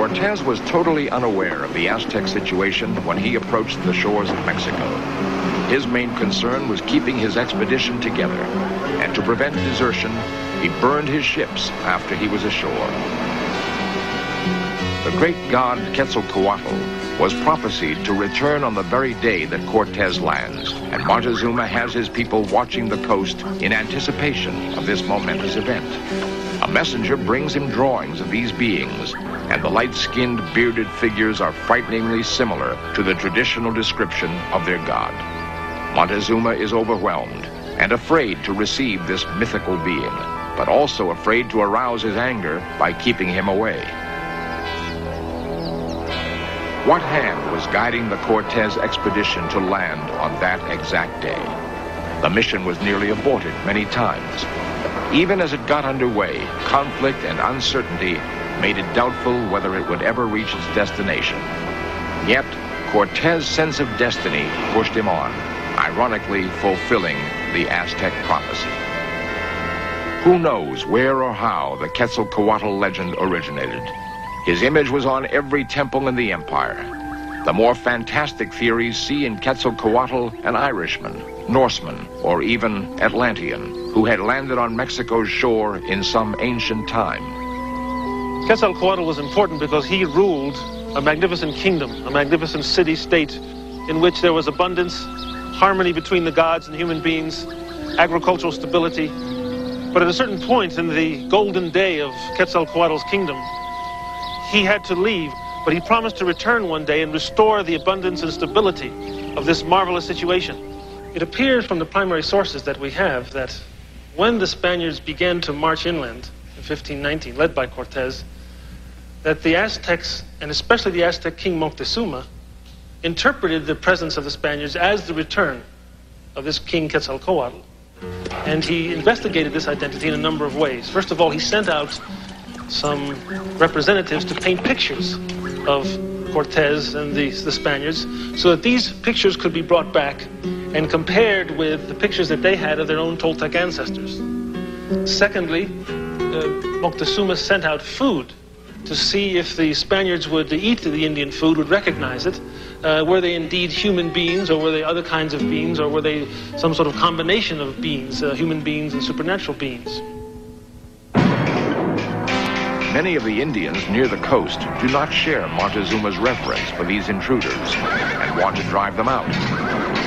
Cortez was totally unaware of the Aztec situation when he approached the shores of Mexico. His main concern was keeping his expedition together, and to prevent desertion, he burned his ships after he was ashore. The great god Quetzalcoatl was prophesied to return on the very day that Cortez lands, and Montezuma has his people watching the coast in anticipation of this momentous event. A messenger brings him drawings of these beings, and the light-skinned, bearded figures are frighteningly similar to the traditional description of their god. Montezuma is overwhelmed and afraid to receive this mythical being, but also afraid to arouse his anger by keeping him away. What hand was guiding the Cortez expedition to land on that exact day? The mission was nearly aborted many times. Even as it got underway, conflict and uncertainty made it doubtful whether it would ever reach its destination. Yet, Cortez's sense of destiny pushed him on, ironically fulfilling the Aztec prophecy. Who knows where or how the Quetzalcoatl legend originated? His image was on every temple in the empire. The more fantastic theories see in Quetzalcoatl an Irishman, Norseman, or even Atlantean, who had landed on Mexico's shore in some ancient time. Quetzalcoatl was important because he ruled a magnificent kingdom, a magnificent city-state in which there was abundance, harmony between the gods and human beings, agricultural stability. But at a certain point in the golden day of Quetzalcoatl's kingdom, he had to leave, but he promised to return one day and restore the abundance and stability of this marvelous situation. It appears from the primary sources that we have that when the Spaniards began to march inland in 1519, led by Cortez, that the Aztecs, and especially the Aztec king Moctezuma, interpreted the presence of the Spaniards as the return of this king Quetzalcoatl. And he investigated this identity in a number of ways. First of all, he sent out some representatives to paint pictures of Cortez and the Spaniards so that these pictures could be brought back and compared with the pictures that they had of their own Toltec ancestors. Secondly, Moctezuma sent out food to see if the Spaniards would eat the Indian food, would recognize it. Were they indeed human beings, or were they other kinds of beings, or were they some sort of combination of beings, human beings and supernatural beings? Many of the Indians near the coast do not share Montezuma's reverence for these intruders and want to drive them out.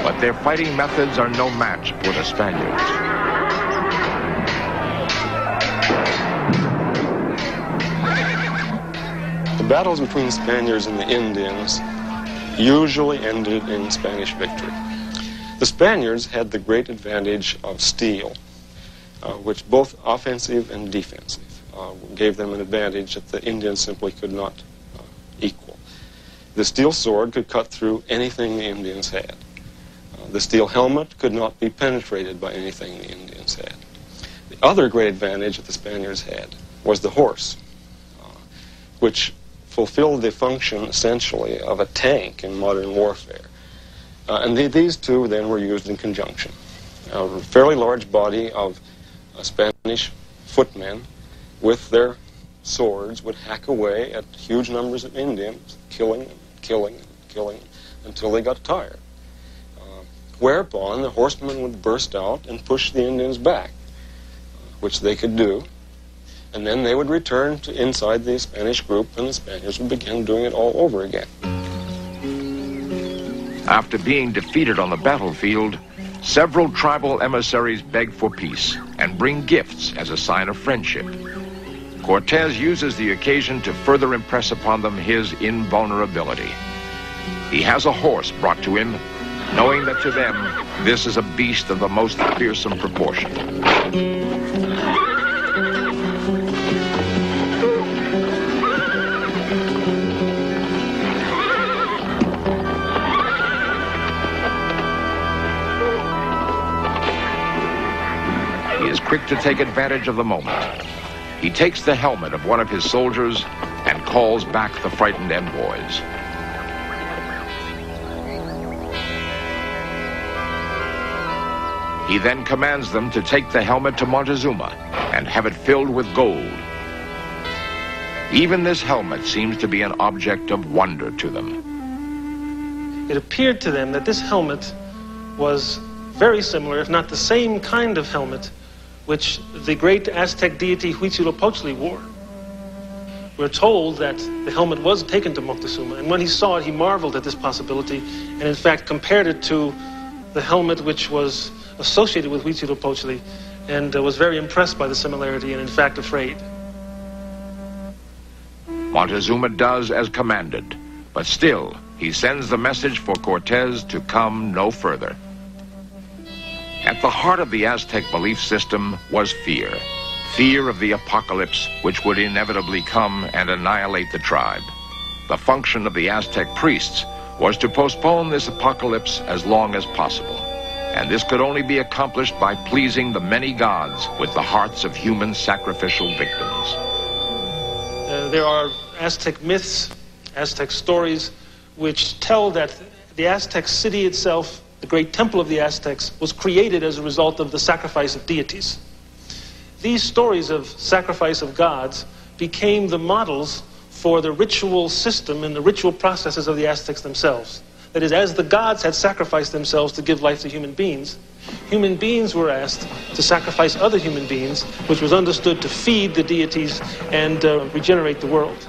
But their fighting methods are no match for the Spaniards. The battles between the Spaniards and the Indians usually ended in Spanish victory. The Spaniards had the great advantage of steel, which both offensive and defensive gave them an advantage that the Indians simply could not equal. The steel sword could cut through anything the Indians had. The steel helmet could not be penetrated by anything the Indians had. The other great advantage that the Spaniards had was the horse, which fulfilled the function, essentially, of a tank in modern warfare. And these two then were used in conjunction. A fairly large body of Spanish footmen with their swords would hack away at huge numbers of Indians, killing them, killing them, killing them, until they got tired. Whereupon the horsemen would burst out and push the Indians back, which they could do. And then they would return to inside the Spanish group, and the Spaniards would begin doing it all over again. After being defeated on the battlefield, several tribal emissaries beg for peace and bring gifts as a sign of friendship. Cortez uses the occasion to further impress upon them his invulnerability. He has a horse brought to him, knowing that to them, this is a beast of the most fearsome proportion. He is quick to take advantage of the moment. He takes the helmet of one of his soldiers and calls back the frightened envoys. He then commands them to take the helmet to Montezuma and have it filled with gold. Even this helmet seems to be an object of wonder to them. It appeared to them that this helmet was very similar, if not the same kind of helmet, which the great Aztec deity Huitzilopochtli wore. We're told that the helmet was taken to Moctezuma, and when he saw it, he marveled at this possibility, and in fact compared it to the helmet which was associated with Huitzilopochtli, and was very impressed by the similarity, and in fact afraid. Montezuma does as commanded, but still, he sends the message for Cortez to come no further. At the heart of the Aztec belief system was fear. Fear of the apocalypse, which would inevitably come and annihilate the tribe. The function of the Aztec priests was to postpone this apocalypse as long as possible. And this could only be accomplished by pleasing the many gods with the hearts of human sacrificial victims. There are Aztec myths, Aztec stories, which tell that the Aztec city itself, the great temple of the Aztecs, was created as a result of the sacrifice of deities. These stories of sacrifice of gods became the models for the ritual system and the ritual processes of the Aztecs themselves. That is, as the gods had sacrificed themselves to give life to human beings were asked to sacrifice other human beings, which was understood to feed the deities and regenerate the world.